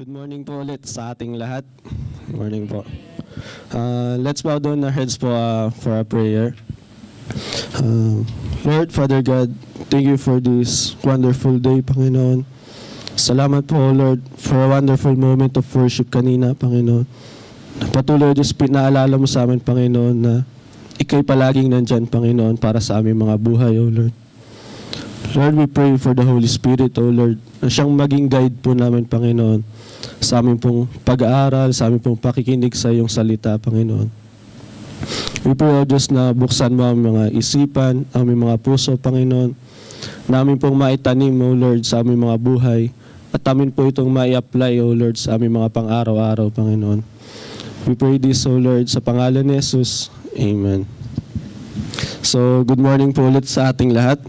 Good morning po ulit sa ating lahat. Good morning po. Let's bow down our heads po for a prayer. Lord, Father God, thank you for this wonderful day, Panginoon. Salamat po, Lord, for a wonderful moment of worship kanina, Panginoon. Patuloy, Diyos, pinaalala mo sa amin, Panginoon, na ika'y palaging nandyan, Panginoon, para sa aming mga buhay, O Lord. Lord, we pray for the Holy Spirit, O Lord, na siyang maging guide po namin, Panginoon, sa aming pong pag-aaral, sa aming pong pakikinig sa iyong salita, Panginoon. We pray, O Diyos, na buksan mo ang mga isipan, ang aming mga puso, Panginoon, na aming pong maitanim, O Lord, sa aming mga buhay, at amin po itong mai-apply, O Lord, sa aming mga pang-araw-araw, Panginoon. We pray this, O Lord, sa pangalan ni Jesus. Amen. So, good morning po ulit sa ating lahat.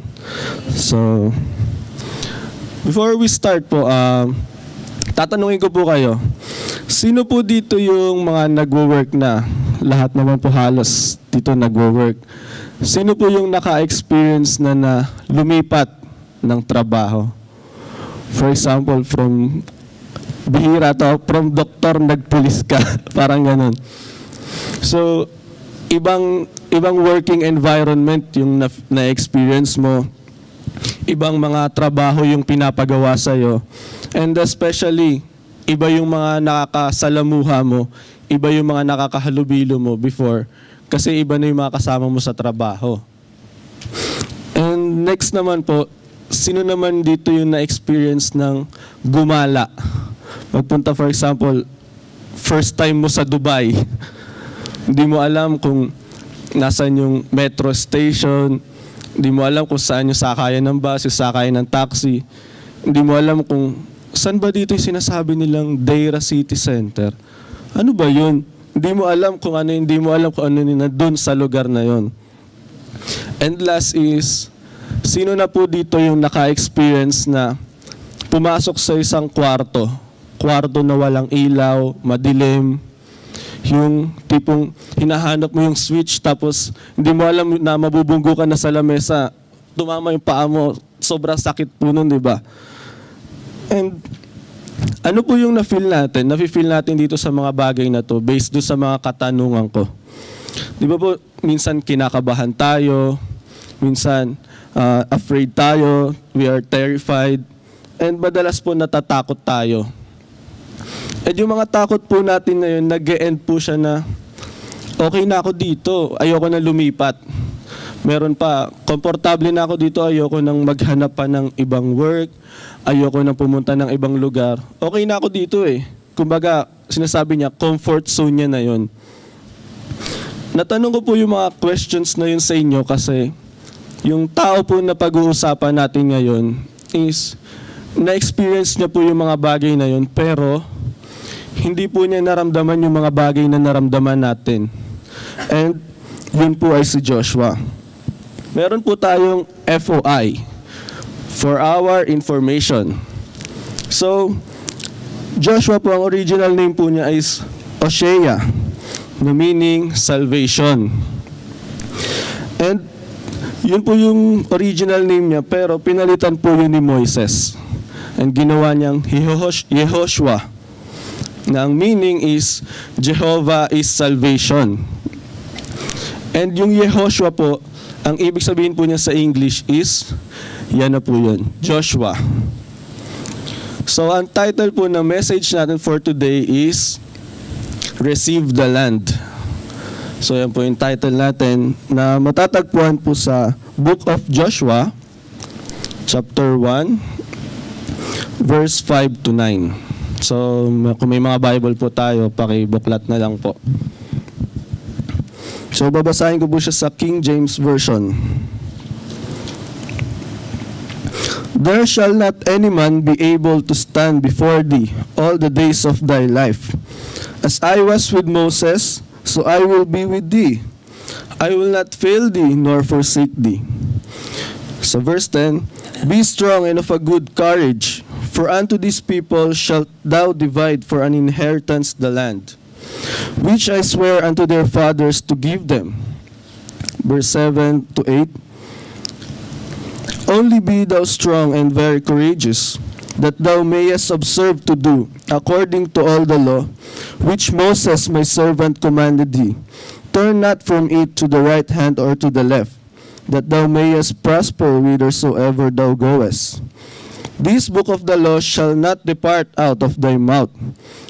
So, before we start po, tatanungin ko po kayo, sino po dito yung mga nagwo-work na? Lahat naman po halos dito nagwo-work. Sino po yung naka-experience na lumipat ng trabaho? For example, from bihira to, from doktor nagpulis ka. Parang ganun. So, ibang working environment yung na-experience mo. Ibang mga trabaho yung pinapagawa sa'yo. And especially, iba yung mga nakakasalamuha mo, iba yung mga nakakahalubilo mo before, kasi iba na yung mga kasama mo sa trabaho. And next naman po, sino naman dito yung na-experience ng gumala? Magpunta, for example, first time mo sa Dubai. Hindi mo alam kung nasan yung metro station, hindi mo alam kung saan yung sakayan ng bus, yung sakayan ng taxi. Hindi mo alam kung saan ba dito yung sinasabi nilang Deira City Center. Ano ba yun? Hindi mo alam kung ano, hindi mo alam kung ano na doon sa lugar na yun. And last is, sino na po dito yung naka-experience na pumasok sa isang kwarto na walang ilaw, madilim, yung tipong hinahanap mo yung switch tapos hindi mo alam na mabubunggo ka na sa lamesa, tumama yung paa mo, sobrang sakit po nun, di ba? And ano po yung na-feel natin? Na-feel natin dito sa mga bagay na to based doon sa mga katanungan ko. Di ba po, minsan kinakabahan tayo, minsan afraid tayo, we are terrified, and madalas po natatakot tayo. At yung mga takot po natin na yun, nag-e-end po siya na, okay na ako dito, ayoko na lumipat. Meron pa, komportable na ako dito, ayoko nang maghanap pa ng ibang work, ayoko nang pumunta ng ibang lugar. Okay na ako dito eh. Kumbaga, sinasabi niya, comfort zone niya na yun. Natanong ko po yung mga questions na yun sa inyo kasi yung tao po na pag-uusapan natin ngayon is, na-experience niya po yung mga bagay na yun, pero hindi po niya naramdaman yung mga bagay na naramdaman natin. And yun po ay si Joshua. Meron po tayong FOI, for our information. So, Joshua po, ang original name po niya is Hosea, na meaning salvation. And yun po yung original name niya, pero pinalitan po yun ni Moises. And ginawa niyang Yehoshua, na ang meaning is Jehovah is salvation. And yung Yehoshua po, ang ibig sabihin po niya sa English is, yan na po yun, Joshua. So ang title po ng message natin for today is Receive the Land. So yan po yung title natin na matatagpuan po sa Book of Joshua, chapter 1, verse 5 to 9. So, kung may mga Bible po tayo, pakibuklat na lang po. So, babasahin ko po siya sa King James Version. There shall not any man be able to stand before thee all the days of thy life. As I was with Moses, so I will be with thee. I will not fail thee, nor forsake thee. So, verse 10, Be strong and of a good courage, for unto these people shalt thou divide for an inheritance the land, which I swear unto their fathers to give them. Verse 7 to 8. Only be thou strong and very courageous, that thou mayest observe to do, according to all the law, which Moses my servant commanded thee. Turn not from it to the right hand or to the left, that thou mayest prosper whithersoever thou goest. This book of the law shall not depart out of thy mouth,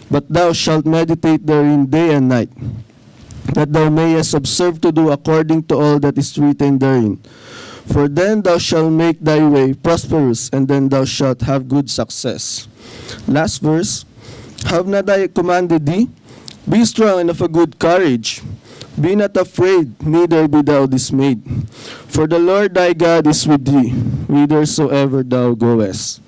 but thou shalt meditate therein day and night, that thou mayest observe to do according to all that is written therein. For then thou shalt make thy way prosperous, and then thou shalt have good success. Last verse, have not I commanded thee? Be strong and of a good courage. Be not afraid, neither be thou dismayed. For the Lord thy God is with thee, whithersoever thou goest.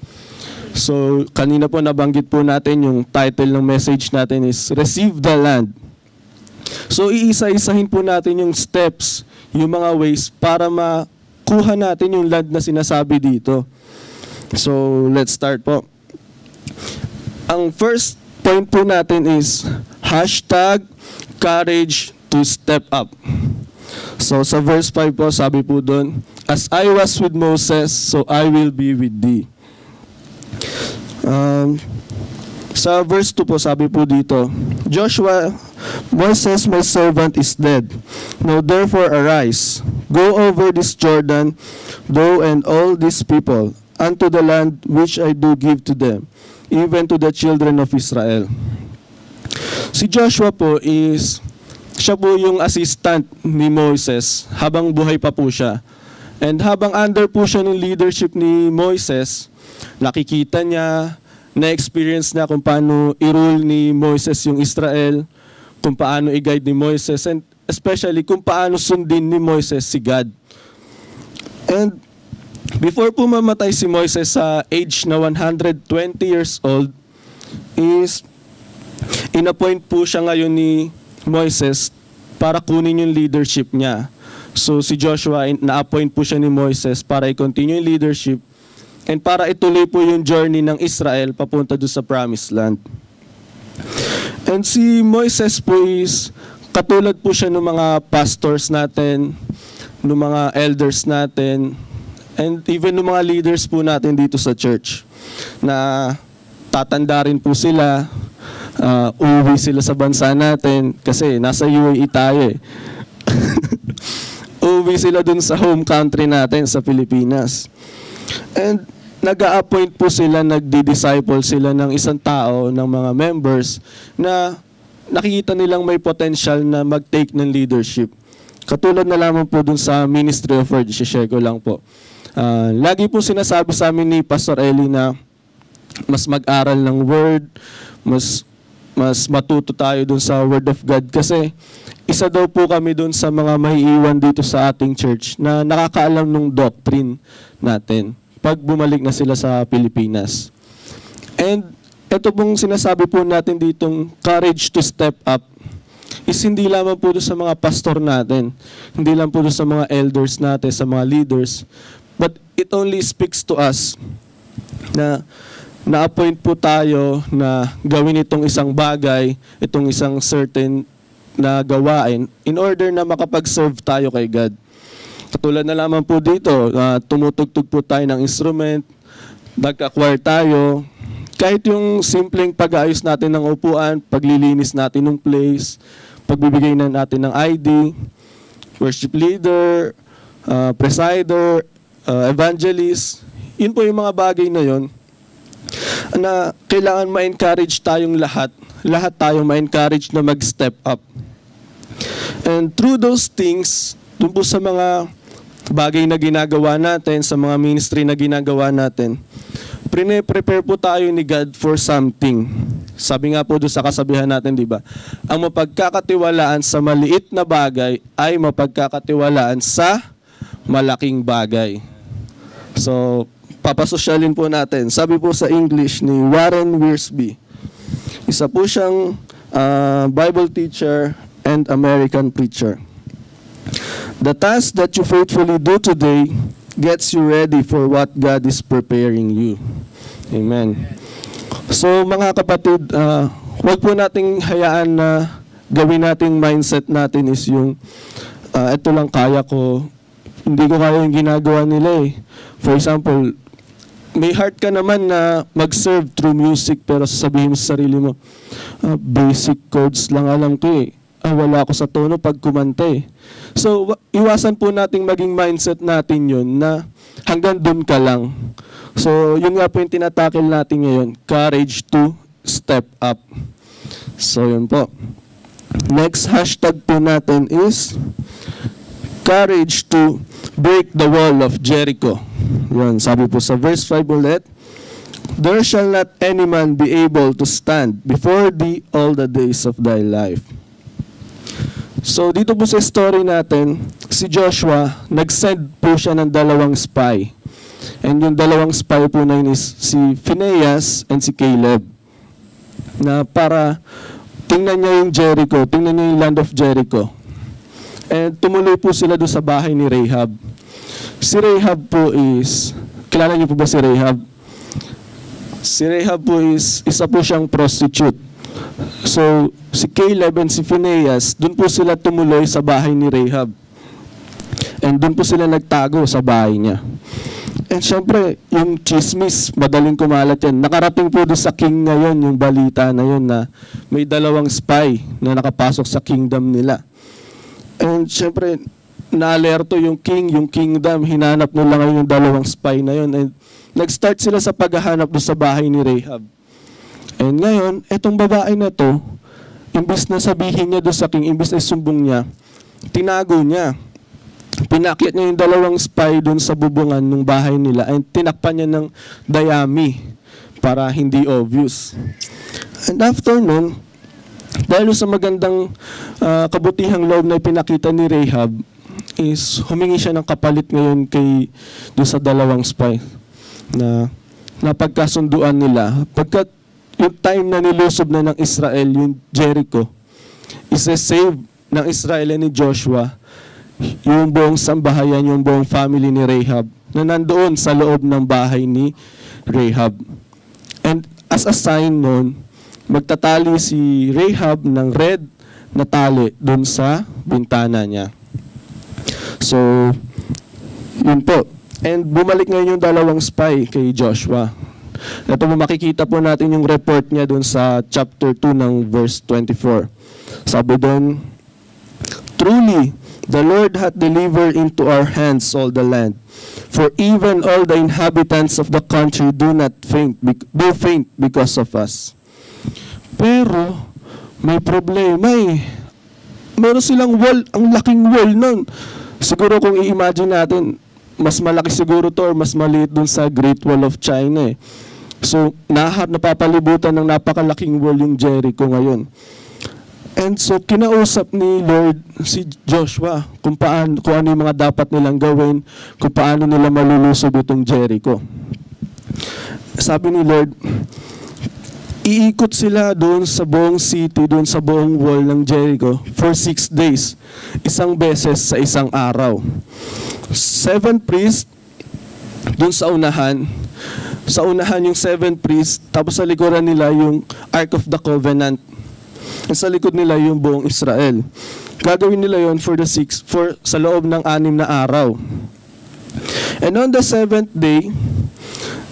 So, kanina po nabanggit po natin yung title ng message natin is Receive the Land. So, iisa-isahin po natin yung steps, yung mga ways para makuha natin yung land na sinasabi dito. So, let's start po. Ang first point po natin is #courage to step up. So, sa verse 5 po, sabi po doon, as I was with Moses, so I will be with thee. Sa verse 2 po, sabi po dito, Joshua, Moses my servant is dead. Now therefore arise, go over this Jordan, thou and all these people, unto the land which I do give to them, even to the children of Israel. Si Joshua po siya po yung assistant ni Moses habang buhay pa po siya. And habang under po siya ng leadership ni Moses, nakikita niya, na-experience niya kung paano i-rule ni Moses yung Israel, kung paano i-guide ni Moses, and especially kung paano sundin ni Moses si God. And before po mamatay si Moses sa age na 120 years old, is in-appoint po siya ngayon ni Moses para kunin yung leadership niya. So si Joshua, na-appoint po siya ni Moses para i-continue yung leadership and para ituloy po yung journey ng Israel papunta doon sa Promised Land. And si Moises po is katulad po siya ng mga pastors natin, ng mga elders natin, and even ng mga leaders po natin dito sa church na tatanda rin po sila, uuwi sila sa bansa natin kasi nasa UAE tayo eh. Uuwi sila dun sa home country natin sa Pilipinas. And nag-a-appoint po sila, nagdi-disciple sila ng isang tao, ng mga members na nakikita nilang may potential na mag-take ng leadership. Katulad na lamang po dun sa Ministry of Word, share ko lang po. Lagi po sinasabi sa amin ni Pastor Eli na mas mag-aral ng Word, mas matuto tayo dun sa Word of God kasi isa daw po kami dun sa mga maiiwan dito sa ating church na nakakaalam ng doctrine natin pag bumalik na sila sa Pilipinas. And ito pong sinasabi po natin ditong courage to step up is hindi lamang po doon sa mga pastor natin, hindi lang po doon sa mga elders natin, sa mga leaders, but it only speaks to us na na-appoint po tayo na gawin itong isang bagay, itong isang certain na gawain in order na makapag-serve tayo kay God. Katulad na lamang po dito, tumutugtog po tayo ng instrument, nag-acquire tayo, kahit yung simpleng pag-aayos natin ng upuan, paglilinis natin ng place, pagbibigay na natin ng ID, worship leader, presider, evangelist, yun po yung mga bagay na yun na kailangan ma-encourage tayong lahat tayong ma-encourage na mag-step up. And through those things, dun po sa mga bagay na ginagawa natin, sa mga ministry na ginagawa natin, prepare po tayo ni God for something. Sabi nga po doon sa kasabihan natin, di ba? Ang mapagkakatiwalaan sa maliit na bagay ay mapagkakatiwalaan sa malaking bagay. So, papasosyalin po natin. Sabi po sa English ni Warren Wiersbe, isa po siyang Bible teacher and American preacher. The task that you faithfully do today gets you ready for what God is preparing you. Amen. So mga kapatid, huwag po nating hayaan na gawin nating mindset natin is yung ito lang kaya ko, hindi ko kaya yung ginagawa nila eh. For example, may heart ka naman na mag-serve through music, pero sasabihin mo sa sarili mo, basic chords lang alam ko eh. Wala ako sa tono pag kumanta eh. So, iwasan po nating maging mindset natin yun na hanggang dun ka lang. So, yun nga po yung tinatakil natin ngayon, courage to step up. So, yun po. Next hashtag po natin is courage to break the wall of Jericho. Yun, sabi po sa verse 5 ulit, there shall not any man be able to stand before thee all the days of thy life. So dito po sa story natin, si Joshua, nag-send po siya ng 2 spy. And yung 2 spy po na yun is si Phinehas and si Caleb. Na para tingnan niya yung Jericho, tingnan niya yung land of Jericho. And tumuloy po sila doon sa bahay ni Rahab. Si Rahab po is, kilala niyo po ba si Rahab? Si Rahab po is, isa po siyang prostitute. So, si Caleb and si Phinehas, doon po sila tumuloy sa bahay ni Rahab. And doon po sila nagtago sa bahay niya. And syempre, yung chismis, madaling kumalat yan. Nakarating po doon sa king ngayon, yung balita na yun na may 2 spy na nakapasok sa kingdom nila. And syempre, na-alerto yung king, yung kingdom, hinanap nila ngayon yung 2 spy na yun. And nag-start sila sa paghahanap doon sa bahay ni Rahab. And ngayon, etong babae na to, imbis na sabihin niya doon sa king, imbis na sumbong niya, tinago niya. Pinakyat niya yung 2 spy doon sa bubungan ng bahay nila and tinakpan niya ng dayami para hindi obvious. And after nun, dahil sa magandang kabutihang loob na pinakita ni Rahab, is humingi siya ng kapalit ngayon kay doon sa 2 spy na napagkasunduan nila. Pagkat yung time na nilusob na ng Israel, yung Jericho, isa-save ng Israel ni Joshua, yung buong sambahayan, yung buong family ni Rahab, na nandoon sa loob ng bahay ni Rahab. And as a sign nun, magtatali si Rahab ng red na tali doon sa bintana niya. So, yun po. And bumalik ngayon yung 2 spy kay Joshua. Ito po makikita po natin yung report niya doon sa chapter 2 ng verse 24. Sabi doon, truly, the Lord hath delivered into our hands all the land. For even all the inhabitants of the country do faint because of us. Pero, may problema eh. Meron silang wall, ang laking wall nun. Siguro kung i-imagine natin, mas malaki siguro to or mas maliit dun sa Great Wall of China eh. So, napapalibutan ng napakalaking wall yung Jericho ngayon. And so, kinausap ni Lord si Joshua kung ano yung mga dapat nilang gawin, kung paano nila malulusob itong Jericho. Sabi ni Lord, iikot sila doon sa buong city, doon sa buong wall ng Jericho for 6 days. Isang beses sa isang araw. 7 priests doon sa unahan. Sa unahan yung 7 priests, tapos sa likuran nila yung Ark of the Covenant. At sa likod nila yung buong Israel. Gagawin nila yon sa loob ng 6 na araw. And on the 7th day,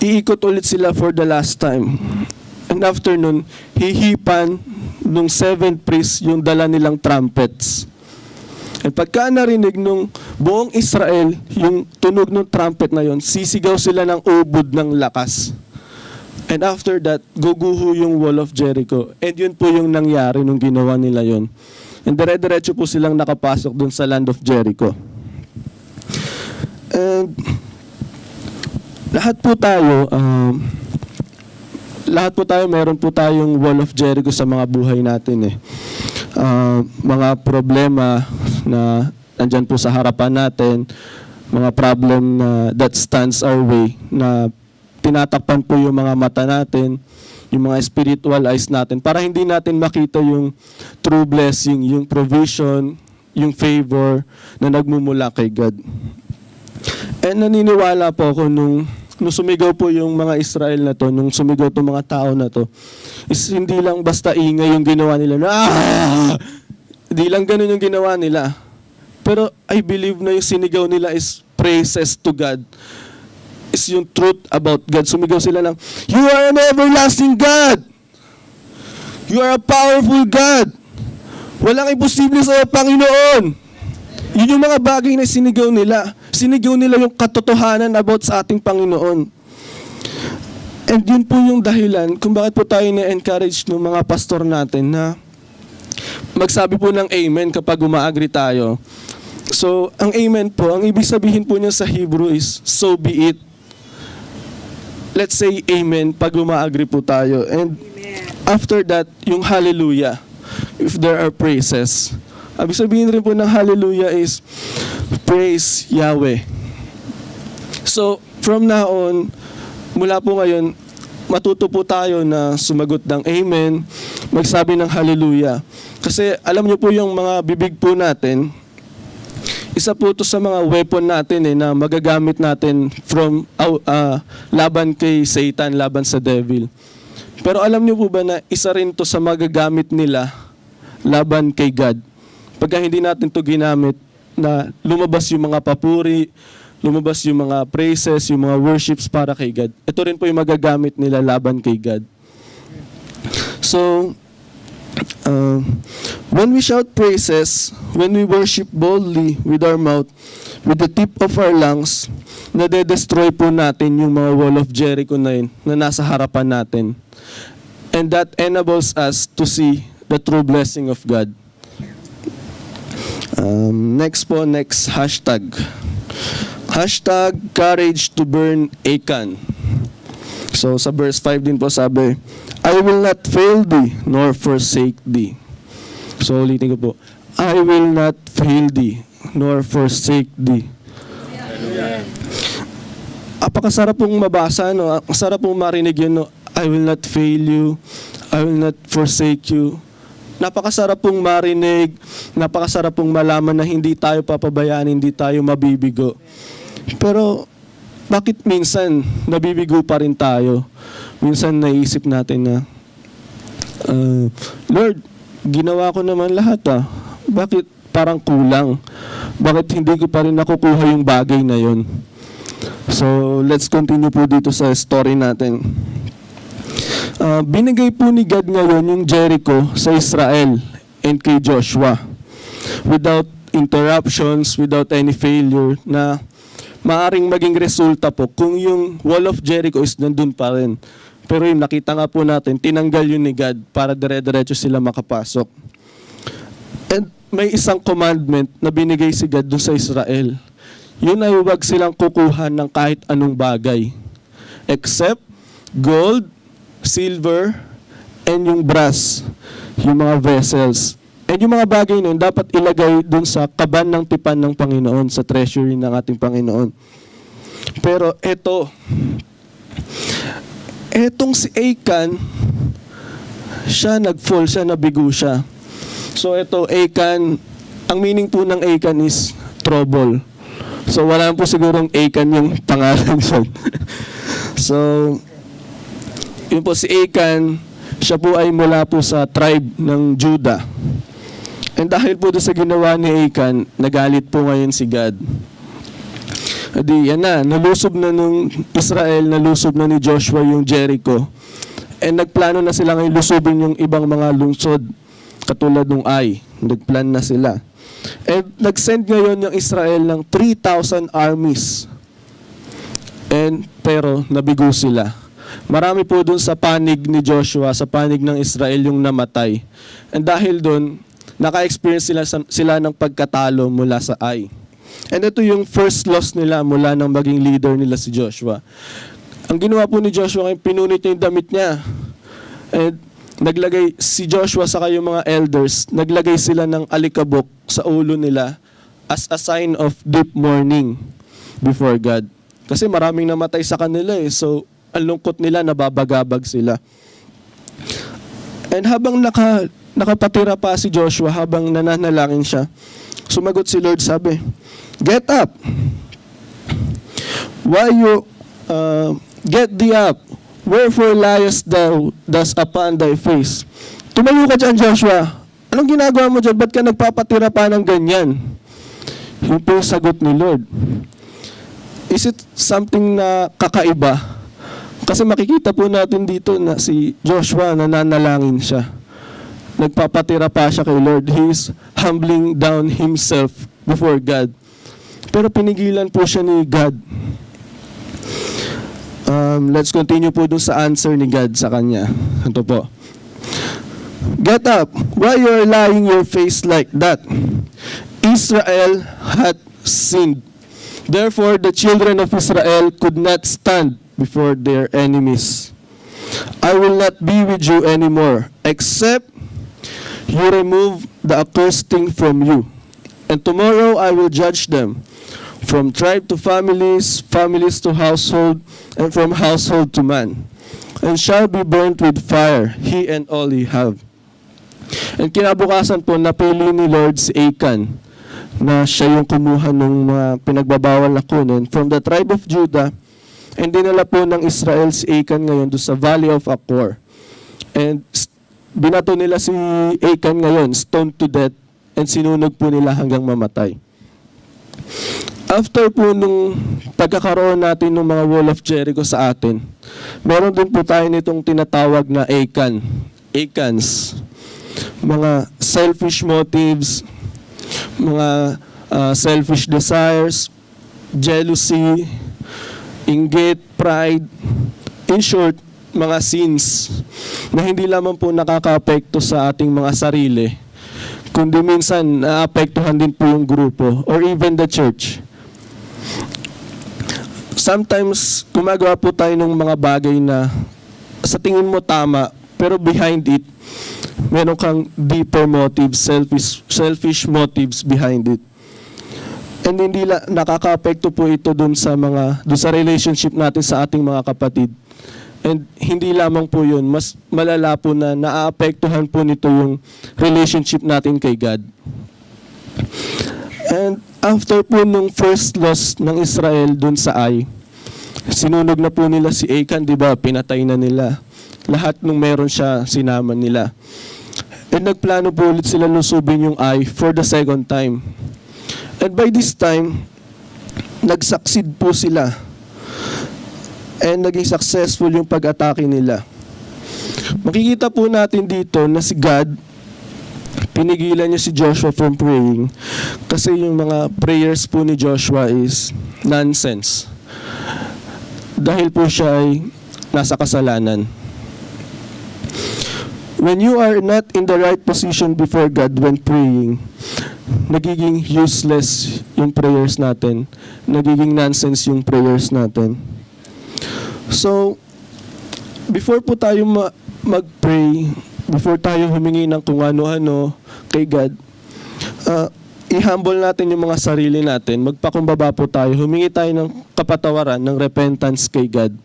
iikot ulit sila for the last time. And after nun, hihipan nung 7 priests yung dala nilang trumpets. At pagka narinig nung buong Israel, yung tunog ng trumpet na yon, sisigaw sila ng ubod ng lakas. And after that, guguho yung wall of Jericho. And yun po yung nangyari nung ginawa nila yon. And dire-diretso po silang nakapasok dun sa land of Jericho. And lahat po tayo, meron po tayong wall of Jericho sa mga buhay natin eh. Mga problema na nandyan po sa harapan natin, mga problem na that stands our way, na tinatakpan po yung mga mata natin, yung mga spiritual eyes natin, para hindi natin makita yung true blessing, yung provision, yung favor na nagmumula kay God. And naniniwala po ako nung sumigaw po yung mga Israel na to, nung sumigaw itong mga tao na to, is hindi lang basta ingay yung ginawa nila na hindi lang ganun yung ginawa nila. Pero I believe na yung sinigaw nila is praises to God. is yung truth about God. Sumigaw sila ng, "You are an everlasting God! You are a powerful God! Walang imposible sa Panginoon!" Yun yung mga bagay na sinigaw nila. Sinigaw nila yung katotohanan about sa ating Panginoon. And yun po yung dahilan kung bakit po tayo na-encourage ng mga pastor natin na magsabi po ng amen kapag umaagri tayo. So, ang amen po, ang ibig sabihin po niya sa Hebrew is, so be it. Let's say amen pag umaagri po tayo. And after that, yung hallelujah, if there are praises. Ibig sabihin rin po ng hallelujah is, praise Yahweh. So, from now on, mula po ngayon, matuto po tayo na sumagot ng amen, magsabi ng hallelujah. Kasi alam niyo po yung mga bibig po natin, isa po ito sa mga weapon natin na magagamit natin from laban kay Satan, laban sa devil. Pero alam niyo po ba na isa rin to sa magagamit nila laban kay God? Pagka hindi natin to ginamit na lumabas yung mga papuri, lumabas yung mga praises, yung mga worships para kay God. Ito rin po yung magagamit nila laban kay God. So, when we shout praises, when we worship boldly with our mouth, with the tip of our lungs, nade-destroy po natin yung mga wall of Jericho na yun, na nasa harapan natin. And that enables us to see the true blessing of God. Next hashtag. Hashtag courage to burn Achan. So sa verse 5 din po sabi, I will not fail thee, nor forsake thee. So ulitin ko po, I will not fail thee, nor forsake thee. Apakasarap pong mabasa, no? Ang sarap pong marinig yun, no? I will not fail you, I will not forsake you. Napakasarap pong marinig, napakasarap pong malaman na hindi tayo papabayaan, hindi tayo mabibigo. Pero bakit minsan nabibigo pa rin tayo? Minsan naisip natin na, Lord, ginawa ko naman lahat Bakit parang kulang? Bakit hindi ko pa rin nakukuha yung bagay na yon? So, let's continue po dito sa story natin. Binigay po ni God ngayon yung Jericho sa Israel and kay Joshua without interruptions, without any failure na maaring maging resulta po kung yung wall of Jericho is nandun pa rin. Pero yung nakita nga po natin, tinanggal yun ni God para dire-diretso sila makapasok. And may isang commandment na binigay si God dun sa Israel. Yun ay huwag silang kukuha ng kahit anong bagay except gold, silver, and yung brass, yung mga vessels. And yung mga bagay nun, dapat ilagay dun sa kaban ng tipan ng Panginoon, sa treasury ng ating Panginoon. Pero etong si Achan, siya nag-fall, siya nabigo siya. So ito, Achan, ang meaning po ng Achan is trouble. So wala po sigurong Achan yung pangalan siya. So, yun po si Achan, siya po ay mula po sa tribe ng Judah. And dahil po doon sa ginawa ni Achan, nagalit po ngayon si God. Adi, yan na, nalusob na nung Israel, nalusob na ni Joshua yung Jericho. And nagplano na sila ngayon lusubin yung ibang mga lungsod, katulad ng Ai. Nagplan na sila. And nag-send ngayon yung Israel ng 3,000 armies. Pero nabigo sila. Marami po dun sa panig ni Joshua, sa panig ng Israel yung namatay. And dahil dun, naka-experience sila ng pagkatalo mula sa Ai. And ito yung first loss nila mula nang maging leader nila si Joshua. Ang ginawa po ni Joshua, pinunit niya yung damit niya. And naglagay si Joshua sa kayong mga elders, naglagay sila ng alikabok sa ulo nila as a sign of deep mourning before God. Kasi maraming namatay sa kanila So, ang lungkot nila, nababagabag sila. And habang nakapatira pa si Joshua, habang nananalangin siya, sumagot si Lord, sabi, get up. Why you, get thee up. Wherefore liest thou thus upon thy face? Tumayo ka dyan, Joshua. Anong ginagawa mo dyan? Ba't ka nagpapatira pa ng ganyan? Yun po yung sagot ni Lord. is it something na kakaiba? Kasi makikita po natin dito na si Joshua nananalangin siya. Nagpapatira pa siya kay Lord. He is humbling down himself before God. Pero pinigilan po siya ni God. Let's continue po dun sa answer ni God sa kanya. Ito po. Get up. Why you are lying your face like that? Israel hath sinned. Therefore the children of Israel could not stand before their enemies. I will not be with you anymore, except you remove the accursed thing from you. And tomorrow I will judge them, from tribe to families, families to household, and from household to man, and shall be burnt with fire, he and all he have. And kinabukasan po, napili ni Lord si Achan, na siya yung kumuha ng mga pinagbabawal na kunin from the tribe of Judah, and dinala po ng Israel si Achan ngayon doon sa Valley of Achor. And binato nila si Achan ngayon, stoned to death, and sinunog po nila hanggang mamatay. After po nung pagkakaroon natin ng mga Wall of Jericho sa atin, meron din po tayo nitong tinatawag na Achans. Mga selfish motives, mga selfish desires, jealousy, inggit, pride, in short, mga sins na hindi lamang po nakaka-apekto sa ating mga sarili, kundi minsan naapektuhan din po yung grupo or even the church. Sometimes, gumagawa po tayo ng mga bagay na sa tingin mo tama, pero behind it, meron kang deeper motives, selfish motives behind it. And hindi nakaka-apekto po ito dun sa relationship natin sa ating mga kapatid. And hindi lamang po yun, mas malala po na naaapektuhan po nito yung relationship natin kay God. And after po nung first loss ng Israel dun sa Ai, sinunog na po nila si Achan, di ba? Pinatay na nila. Lahat nung meron siya, sinaman nila. And nagplano po ulit sila lusubin yung Ai for the second time. And by this time, nag-succeed po sila. And naging successful yung pag-atake nila. Makikita po natin dito na si God, pinigilan niya si Joshua from praying kasi yung mga prayers po ni Joshua is nonsense. Dahil po siya ay nasa kasalanan. When you are not in the right position before God when praying, nagiging useless yung prayers natin. Nagiging nonsense yung prayers natin. So, before po tayo mag-pray, before tayo humingi ng kung ano-ano kay God, i-humble natin yung mga sarili natin, magpakumbaba po tayo, humingi tayo ng kapatawaran, ng repentance kay God.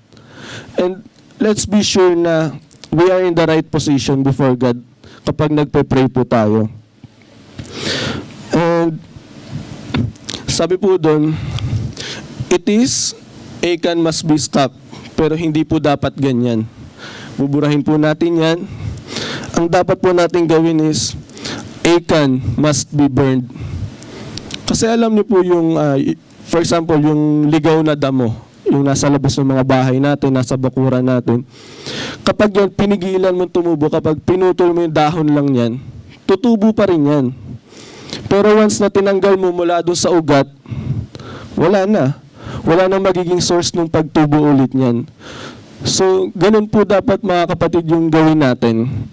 And let's be sure na we are in the right position before God kapag nagpe-pray po tayo. And sabi po doon, it is, Achan must be stopped, pero hindi po dapat ganyan. Buburahin po natin yan. Ang dapat po natin gawin is, Achan must be burned. Kasi alam niyo po yung, for example, yung ligaw na damo, yung nasa labas ng mga bahay natin, nasa bakuran natin. Kapag yan, pinigilan mo tumubo, kapag pinutol mo yung dahon lang yan, tutubo pa rin yan. Pero once na tinanggal mo mula doon sa ugat, wala na. Wala nang magiging source ng pagtubo ulit niyan. So, ganun po dapat mga kapatid yung gawin natin.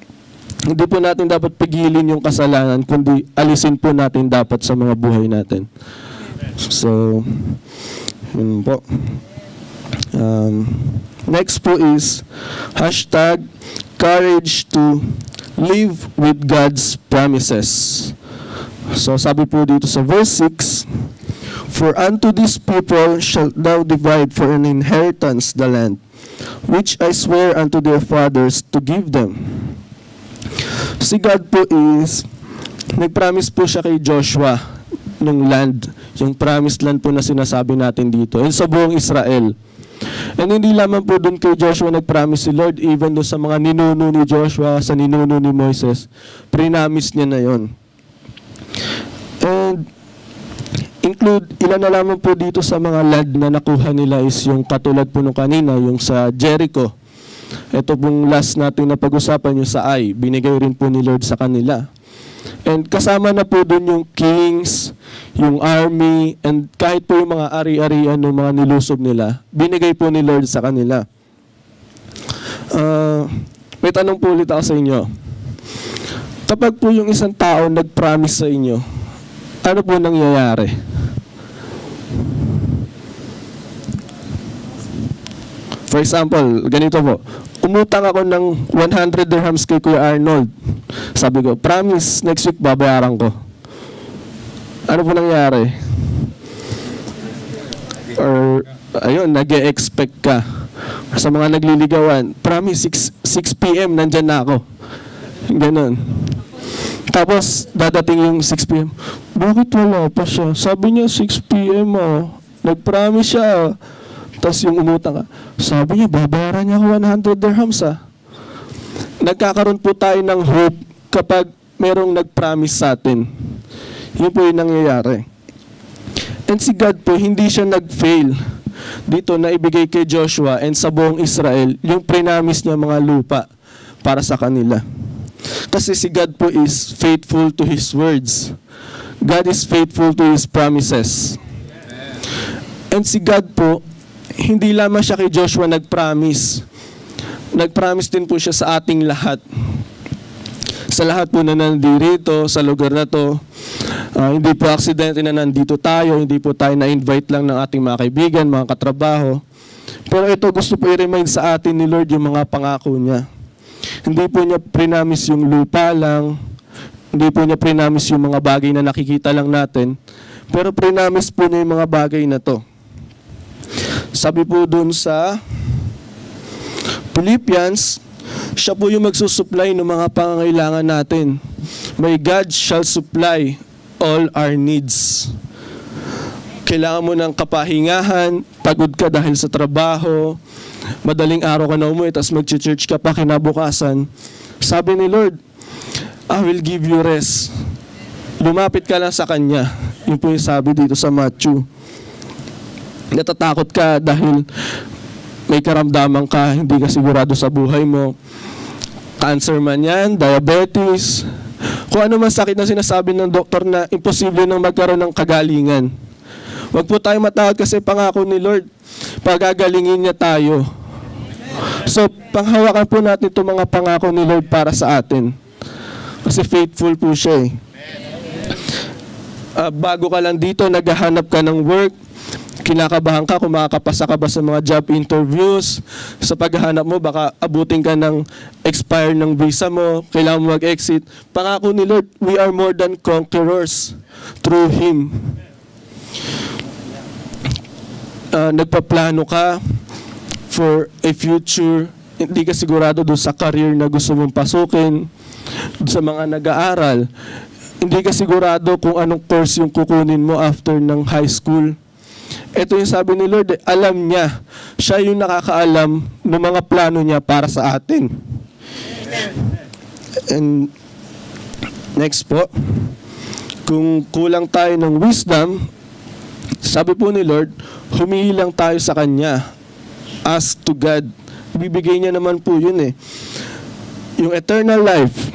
Hindi po natin dapat pigilin yung kasalanan, kundi alisin po natin dapat sa mga buhay natin. So, yun po. Next po is #courage to live with God's promises. So, sabi po dito sa verse 6, for unto this people shalt thou divide for an inheritance the land, which I swear unto their fathers to give them. Si God po is, nag-promise po siya kay Joshua ng land, yung promised land po na sinasabi natin dito, and sa buong Israel. And hindi lamang po doon kay Joshua nag-promise si Lord, even doon sa mga ninuno ni Joshua, sa ninuno ni Moises, prinamis niya na yon. And ilan na lamang po dito sa mga land na nakuha nila is yung katulad po nung kanina, yung sa Jericho. Ito pong last natin na pag-usapan, yung sa Ai, binigay rin po ni Lord sa kanila. And kasama na po dun yung kings, yung army, and kahit po yung mga ari-arian ng mga nilusob nila, binigay po ni Lord sa kanila. May tanong po ulit ako sa inyo. Kapag po yung isang tao nag-promise sa inyo, ano po nangyayari? For example, ganito po. Umutang ako ng 100 dirhams kay Kuya Arnold. Sabi ko, promise, next week babayaran ko. Ano po nangyari? Or, ayun, nag-e-expect ka. Sa mga nagliligawan, promise, 6 p.m. nandyan na ako. Ganon. Tapos, dadating yung 6 p.m. Bakit wala pa siya? Sabi niya 6 p.m. Nag-promise siya. Tapos yung umutang ka, sabi niya, babayaran niya ako 100 dirhams Nagkakaroon po tayo ng hope kapag merong nag-promise sa atin. Yun po yung nangyayari. And si God po, hindi siya nag-fail dito na ibigay kay Joshua and sa buong Israel yung prinamis niya mga lupa para sa kanila. Kasi si God po is faithful to His words. God is faithful to His promises. And si God po, hindi lamang siya kay Joshua nag-promise. Nag-promise din po siya sa ating lahat. Sa lahat po na nandito, sa lugar na to. Hindi po aksidente na nandito tayo, hindi po tayo na-invite lang ng ating mga kaibigan, mga katrabaho. Pero ito, gusto po i-remind sa atin ni Lord yung mga pangako niya. Hindi po niya prinamis yung lupa lang, hindi po niya prinamis yung mga bagay na nakikita lang natin, pero prinamis po niya yung mga bagay na to. Sabi po dun sa Philippians, siya po yung magsusupply ng mga pangangailangan natin. My God shall supply all our needs. Kailangan mo ng kapahingahan, pagod ka dahil sa trabaho, madaling araw ka na umuwi, tapos mag-church ka pa kinabukasan. Sabi ni Lord, I will give you rest. Lumapit ka lang sa Kanya. Yun po yung sabi dito sa Matthew. Natatakot ka dahil may karamdaman ka, hindi ka sigurado sa buhay mo. Cancer man yan, diabetes, kung ano man sakit na sinasabi ng doktor na imposible nang magkaroon ng kagalingan. Huwag po tayo matakot kasi pangako ni Lord, pagagalingin niya tayo. So, panghawakan po natin itong mga pangako ni Lord para sa atin. Kasi faithful po siya bago ka lang dito, naghahanap ka ng work, kinakabahan ka kung makakapasa ka ba sa mga job interviews. Sa paghahanap mo, baka abutin ka ng expire ng visa mo, kailangan mo mag-exit. Pangako ni Lord, we are more than conquerors through Him. Nagpaplano ka for a future, hindi ka sigurado doon sa career na gusto mong pasukin, sa mga nag-aaral, hindi ka sigurado kung anong course yung kukunin mo after ng high school. Ito yung sabi ni Lord, alam niya, siya yung nakakaalam ng mga plano niya para sa atin. And next po, kung kulang tayo ng wisdom, sabi po ni Lord, humingi lang tayo sa Kanya. Ask to God. Bibigay niya naman po yun Yung eternal life,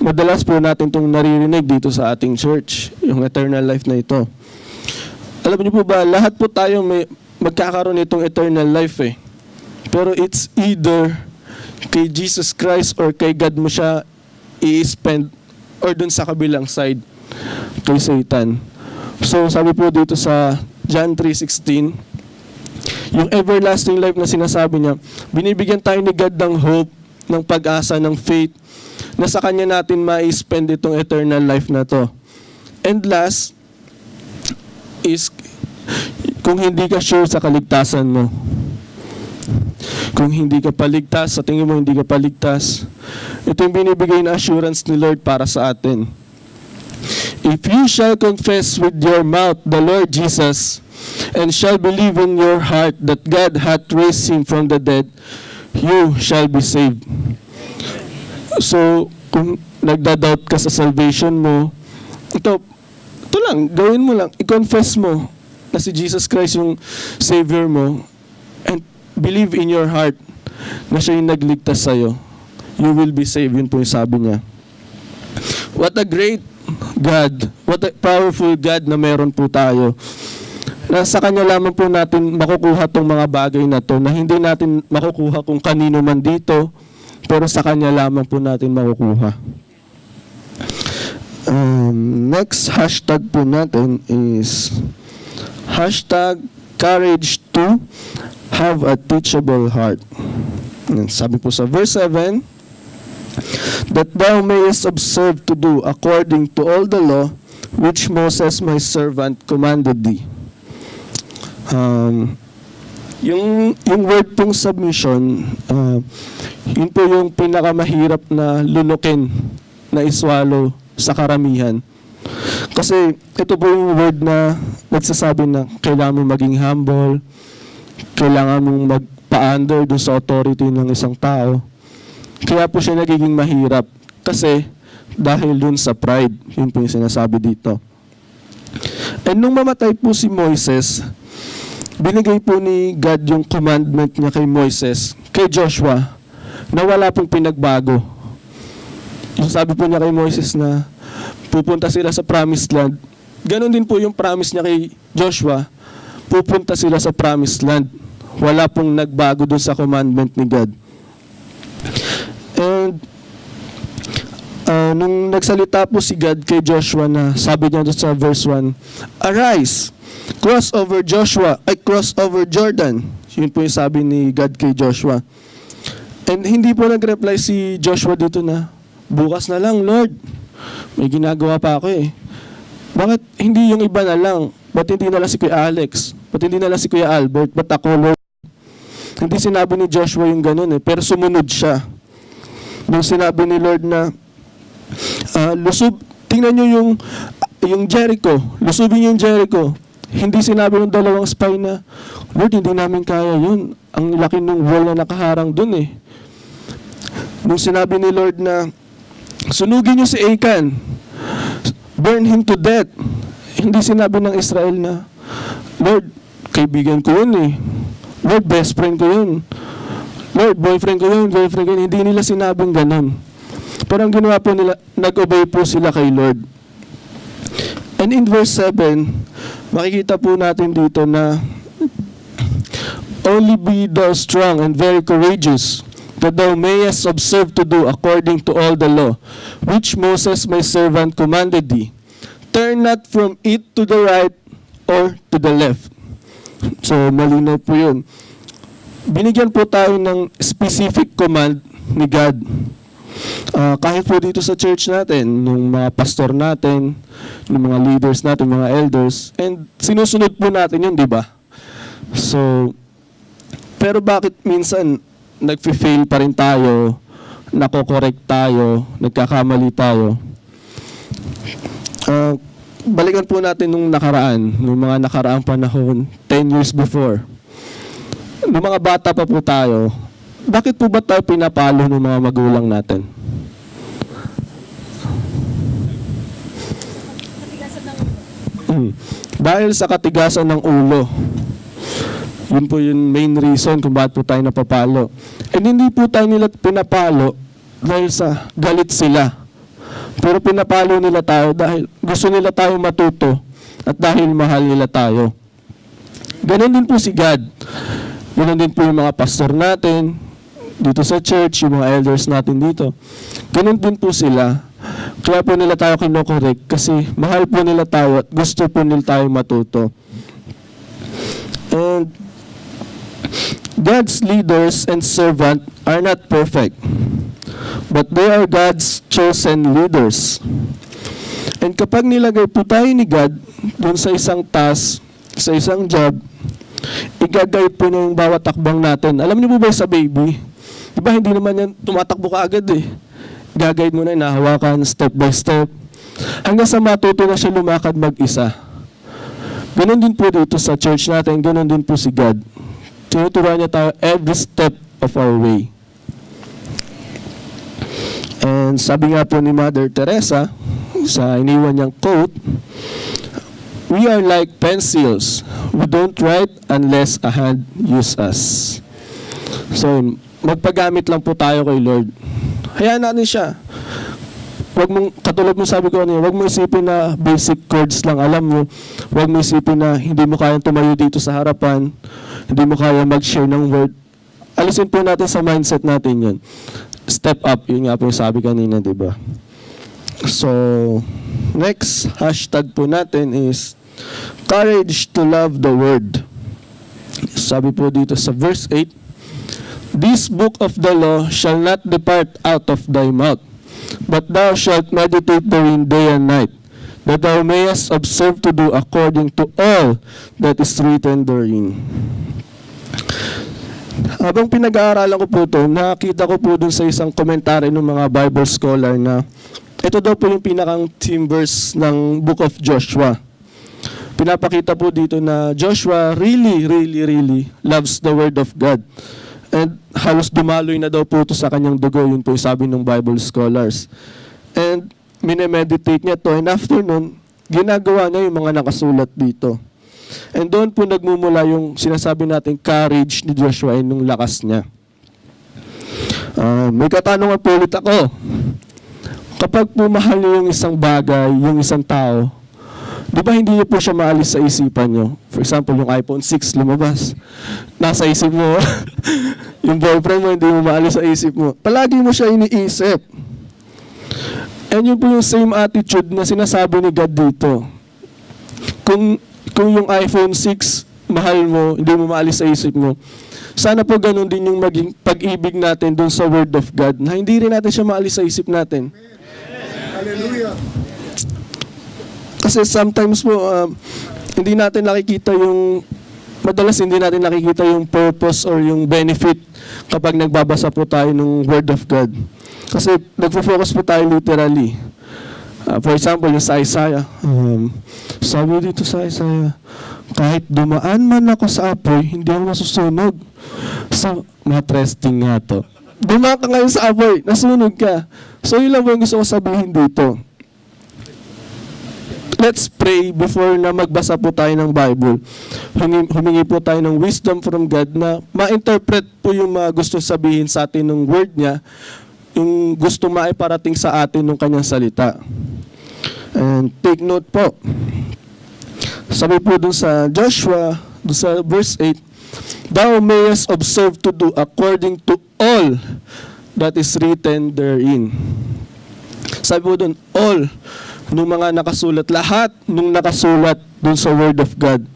madalas po natin itong naririnig dito sa ating church, yung eternal life na ito. Alam niyo po ba, lahat po tayo may magkakaroon nitong eternal life Pero it's either kay Jesus Christ or kay God mo siya i-spend or dun sa kabilang side kay Satan. So sabi po dito sa John 3:16, yung everlasting life na sinasabi niya, binibigyan tayo ni God ng hope, ng pag-asa, ng faith, na sa Kanya natin ma-spend itong eternal life na to. And last is, kung hindi ka sure sa kaligtasan mo, kung hindi ka paligtas, sa tingin mo hindi ka paligtas, ito yung binibigay na assurance ni Lord para sa atin. If you shall confess with your mouth the Lord Jesus, and shall believe in your heart that God hath raised Him from the dead, you shall be saved. So, kung nagda-doubt ka sa salvation mo, ito, ito lang, gawin mo lang, i-confess mo na si Jesus Christ yung Savior mo and believe in your heart na siya yung nagligtas sa'yo. You will be saved. Yun po yung sabi niya. What a great God, what a powerful God na meron po tayo. Na sa Kanya lamang po natin makukuha tong mga bagay na to, na hindi natin makukuha kung kanino man dito, pero sa Kanya lamang po natin makukuha. Next hashtag po natin is hashtag courage to have a teachable heart. Sabi po sa verse 7, that thou mayest observe to do according to all the law which Moses my servant commanded thee. Yung word pong submission, yun po yung pinakamahirap na lunukin, na iswallow sa karamihan. Kasi ito po yung word na nagsasabi na kailangan mong maging humble, kailangan mong magpa-under dun sa authority ng isang tao. Kaya po siya nagiging mahirap kasi dahil dun sa pride. Yun po yung sinasabi dito. And nung mamatay po si Moises, binigay po ni God yung commandment niya kay Moises, kay Joshua, na wala pong pinagbago. Yung sabi po niya kay Moises na pupunta sila sa promised land. Ganon din po yung promise niya kay Joshua, pupunta sila sa promised land. Wala pong nagbago dun sa commandment ni God. And nung nagsalita po si God kay Joshua na sabi niya doon sa verse 1, arise, cross over cross over Jordan. Yun po yung sabi ni God kay Joshua. And hindi po nag-reply si Joshua dito na, bukas na lang, Lord. May ginagawa pa ako eh. Bakit hindi yung iba na lang? Ba't hindi na lang si Kuya Alex? Ba't hindi na lang si Kuya Albert? Ba't ako, Lord? Hindi sinabi ni Joshua yung ganun eh. Pero sumunod siya. Nung sinabi ni Lord na, tingnan nyo yung Jericho. Lusubin yung Jericho. Hindi sinabi ng dalawang spy na, Lord, hindi namin kaya yun. Ang laki ng wall na nakaharang dun eh. Nung sinabi ni Lord na, sunugin nyo si Achan, burn him to death. Hindi sinabi ng Israel na, Lord, kaibigan ko yun eh. Lord, best friend ko yun. Lord, boyfriend ko yun, girlfriend ko yun. Hindi nila sinabing ganun. Pero ang ginawa po nila, nag-obey po sila kay Lord. And in verse 7, makikita po natin dito na, only be thou strong and very courageous, that thou mayest observe to do according to all the law, which Moses my servant commanded thee. Turn not from it to the right or to the left. So, malinaw po yun. Binigyan po tayo ng specific command ni God. Kahit po dito sa church natin, nung mga pastor natin, nung mga leaders natin, mga elders, and sinusunod po natin yun, di ba? So, pero bakit minsan nagfi-fail pa rin tayo, nako-correct tayo, nagkakamali tayo? Balikan po natin nung mga nakaraang panahon, 10 years before. Nung mga bata pa po tayo, bakit po ba tayo pinapalo ng mga magulang natin? Dahil sa katigasan ng ulo. Yun po yung main reason kung bakit po tayo napapalo. And hindi po tayo nila pinapalo dahil sa galit sila. Pero pinapalo nila tayo dahil gusto nila tayo matuto at dahil mahal nila tayo. Ganon din po si God. Ganon din po yung mga pastor natin dito sa church, yung mga elders natin dito. Ganon din po sila. Kaya po nila tayo kinokorek kasi mahal po nila tayo at gusto po nila tayo matuto. And God's leaders and servant are not perfect, but they are God's chosen leaders. And kapag nilagay po tayo ni God doon sa isang task, sa isang job, i-guide po niya yung bawat takbang natin. Alam niyo po ba sa baby? Diba hindi naman yan tumatakbo ka agad eh. Gagayad mo na, nahawakan step by step. Hanggang sa matuto na siya lumakad mag-isa. Ganon din po dito sa church natin, ganon din po si God. Tinuturuan niya tayo every step of our way. And sabi nga po ni Mother Teresa, sa iniwan niyang quote, We are like pencils. We don't write unless a hand uses us. So, magpagamit lang po tayo kay Lord. Hayaan natin siya. Wag mong, katulad mo sabi ko kanina, wag mo isipin na basic chords lang alam mo. Wag mo isipin na hindi mo kayang tumayo dito sa harapan. Hindi mo kaya mag-share ng word. Alisin po natin sa mindset natin yun. Step up, yun nga po yung sabi kanina, di ba? So, next hashtag po natin is courage to love the word. Sabi po dito sa verse 8, this book of the law shall not depart out of thy mouth, but thou shalt meditate therein day and night, that thou mayest observe to do according to all that is written therein. Habang pinag-aaralan ko po ito, nakita ko po dun sa isang komentary ng mga Bible scholar na ito daw po yung pinakang theme verse ng Book of Joshua. Pinapakita po dito na Joshua really loves the Word of God. And halos dumaloy na daw po ito sa kanyang dugo, yun po yung sabi ng Bible scholars. And minemeditate niya to, and after nun, ginagawa niya yung mga nakasulat dito. And doon po nagmumula yung sinasabi natin courage ni Joshua ay nung lakas niya. May katanungan po ulit ako. Kapag po mahal niyo yung isang bagay, yung isang tao, di ba hindi niyo po siya maalis sa isipan niyo? For example, yung iPhone 6 lumabas. Nasa isip mo. Yung boyfriend mo, hindi mo maalis sa isip mo. Palagi mo siya iniisip. And yun po yung same attitude na sinasabi ni God dito. Kung yung iPhone 6, mahal mo, hindi mo maalis sa isip mo, sana po ganun din yung maging pag-ibig natin dun sa Word of God, na hindi rin natin siya maalis sa isip natin. Hallelujah. Kasi sometimes po, hindi natin nakikita madalas hindi natin nakikita yung purpose or yung benefit kapag nagbabasa po tayo ng Word of God. Kasi nagfo-focus po tayo literally. For example, yung sa Isaiah. Sabi dito sa Isaiah, kahit dumaan man ako sa apoy, hindi ako masusunog. So, matresting nga to. Dumaan ka ngayon sa apoy, nasunog ka. So, yun lang po yung gusto ko sabihin dito. Let's pray before na magbasa po tayo ng Bible. Humingi po tayo ng wisdom from God na ma-interpret po yung mga gusto sabihin sa atin ng word niya, yung gusto maiparating sa atin ng kanyang salita. And take note po. Sabi po dun sa Joshua, dun sa verse 8, thou mayest observe to do according to all that is written therein. Sabi po dun, all nung mga nakasulat, lahat nung nakasulat dun sa Word of God.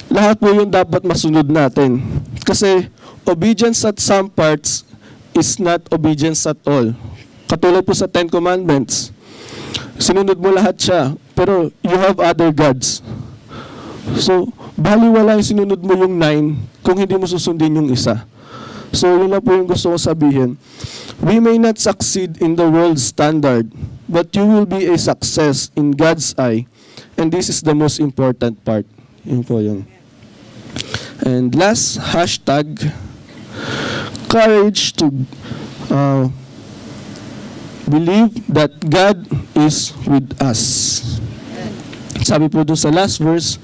Lahat po yung dapat masunod natin. Kasi obedience at some parts is not obedience at all. Katulad po sa Ten Commandments, sinunod mo lahat siya, pero you have other gods. So, baliwala yung sinunod mo yung 9 kung hindi mo susundin yung isa. So, yun lang po yung gusto ko sabihin. We may not succeed in the world's standard, but you will be a success in God's eye. And this is the most important part. Yun po yun. And last, hashtag, courage to believe that God is with us. Sabi po doon sa last verse,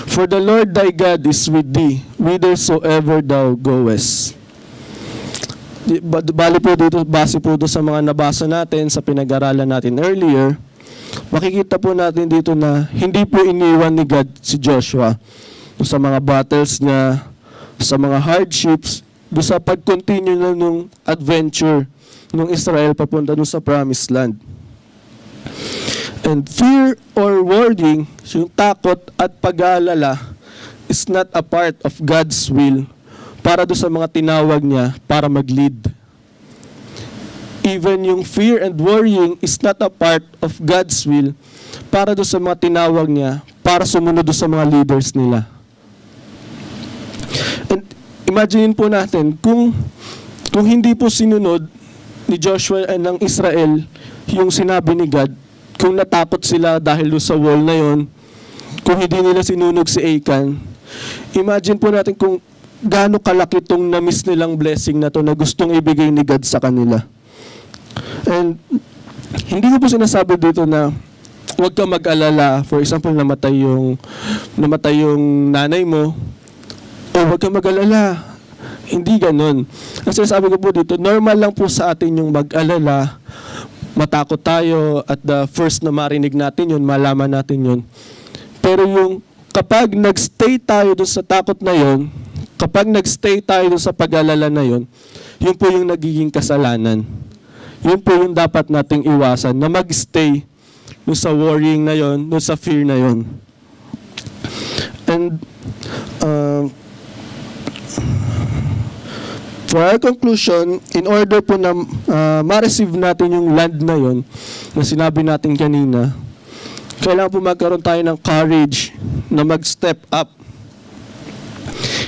for the Lord thy God is with thee, whithersoever thou goest. Bali po dito, base po doon sa mga nabasa natin, sa pinag-aralan natin earlier, makikita po natin dito na hindi po iniwan ni God si Joshua sa mga battles niya, sa mga hardships, doon sa pag-continue na nung adventure nung Israel papunta doon sa Promised Land. And fear or worrying, yung takot at pag-aalala, is not a part of God's will para doon sa mga tinawag niya para mag-lead. Even yung fear and worrying is not a part of God's will para doon sa mga tinawag niya para sumunod doon sa mga leaders nila. And imagine po natin, kung hindi po sinunod ni Joshua ng Israel yung sinabi ni God, kung natakot sila dahil sa wall na yon, kung hindi nila sinunog si Achan, imagine po natin kung gaano kalaki itong na-miss nilang blessing na to na gustong ibigay ni God sa kanila. And hindi ko po sinasabi dito na huwag kang mag-alala. For example, namatay yung nanay mo, huwag kang mag-alala. Hindi ganun. Ang sinasabi ko po dito, normal lang po sa atin yung mag-alala, matakot tayo, at the first na marinig natin yun, malaman natin yun. Pero yung kapag nagstay tayo doon sa takot na yun, kapag nagstay tayo doon sa pag-alala na yun, yun po yung nagiging kasalanan. Yun po yung dapat nating iwasan, na mag-stay doon sa worrying na yun, doon sa fear na yun. And for our conclusion, in order po na ma-receive natin yung land na yun, na sinabi natin kanina, kailangan po magkaroon tayo ng courage na mag-step up.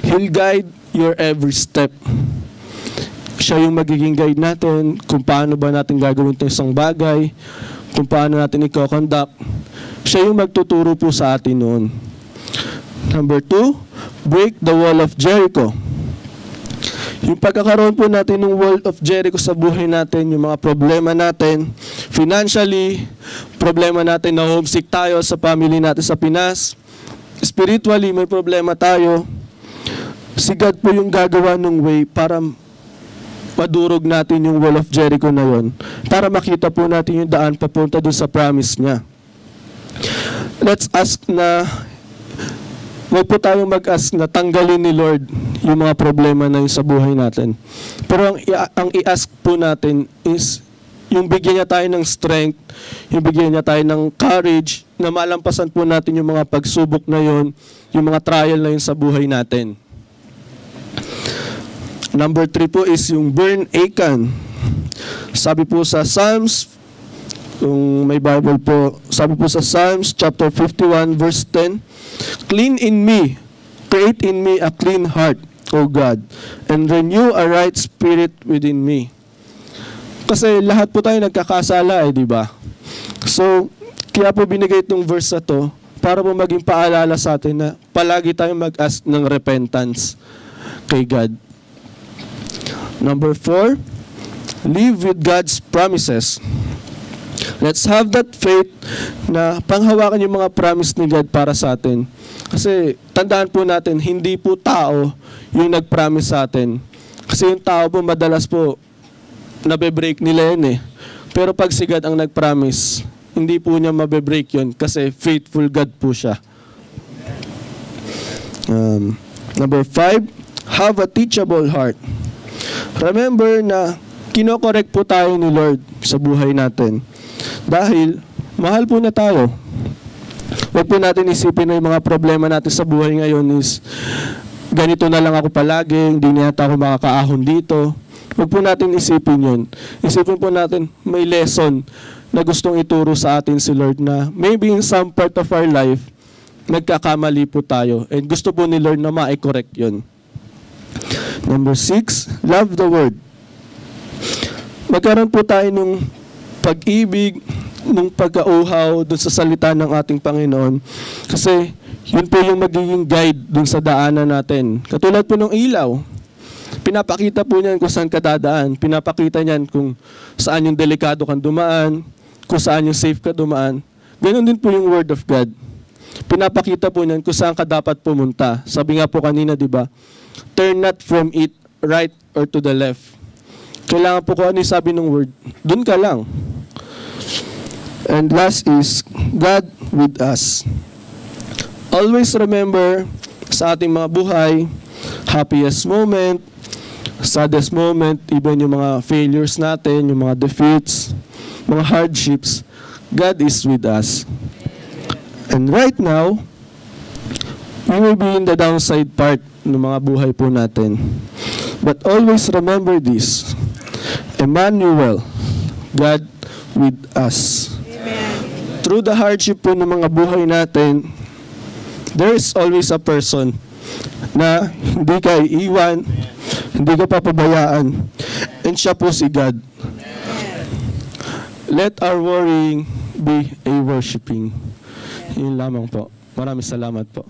He'll guide your every step. Siya yung magiging guide natin kung paano ba natin gagawin ito isang bagay, kung paano natin i-conduct. Siya yung magtuturo po sa atin noon. Number 2, break the wall of Jericho. Yung pagkakaroon po natin ng wall of Jericho sa buhay natin, yung mga problema natin, financially, problema natin na homesick tayo sa family natin sa Pinas, spiritually, may problema tayo, si God po yung gagawa ng way para madurog natin yung wall of Jericho na yon, para makita po natin yung daan papunta dun sa promise niya. Let's ask na, huwag po tayong mag-ask na tanggalin ni Lord yung mga problema na yun sa buhay natin. Pero ang i-ask po natin is yung bigyan niya tayo ng strength, yung bigyan niya tayo ng courage na malampasan po natin yung mga pagsubok na yun, yung mga trial na yun sa buhay natin. Number 3 po is yung burn Achan. Sabi po sa Psalms, kung may Bible po, sabi po sa Psalms chapter 51 verse 10, clean in me, create in me a clean heart, O God, and renew a right spirit within me. Kasi lahat po tayo nagkakasala di ba? So, kaya po binigay itong verse na to para po maging paalala sa atin na palagi tayong mag-ask ng repentance kay God. Number 4, live with God's promises. Let's have that faith na panghawakan yung mga promise ni God para sa atin. Kasi tandaan po natin, hindi po tao yung nag-promise sa atin. Kasi yung tao po madalas po nabe-break nila yun Pero pag si God ang nag-promise, hindi po niya mabe-break yun kasi faithful God po siya. Number 5, have a teachable heart. Remember na kinokorek po tayo ni Lord sa buhay natin. Dahil mahal po na tayo. Huwag po natin isipin na yung mga problema natin sa buhay ngayon is ganito na lang ako palagi, hindi na yata ako makakaahon dito. Huwag po natin isipin yun. Isipin po natin may lesson na gustong ituro sa atin si Lord na maybe in some part of our life, nagkakamali po tayo. And gusto po ni Lord na ma-correct yun. Number 6, love the Word. Magkaroon po tayo ng pag-ibig, ng pagkauhaw dun sa salita ng ating Panginoon. Kasi yun po yung magiging guide dun sa daanan natin. Katulad po ng ilaw. Pinapakita po niyan kung saan ka dadaan. Pinapakita niyan kung saan yung delikado kang dumaan, kung saan yung safe ka dumaan. Ganon din po yung Word of God. Pinapakita po niyan kung saan ka dapat pumunta. Sabi nga po kanina, di ba? Turn not from it right or to the left. Kailangan po kung ano yung sabi ng Word. Dun ka lang. And last is, God with us. Always remember sa ating mga buhay, happiest moment, saddest moment, even yung mga failures natin, yung mga defeats, mga hardships, God is with us. And right now, we may be in the downside part ng mga buhay po natin. But always remember this, Emmanuel, God with us. Through the hardship po ng mga buhay natin, there is always a person na hindi ka iiwan, hindi ka papabayaan, and siya po si God. Let our worrying be a worshiping. Yun lamang po. Maraming salamat po.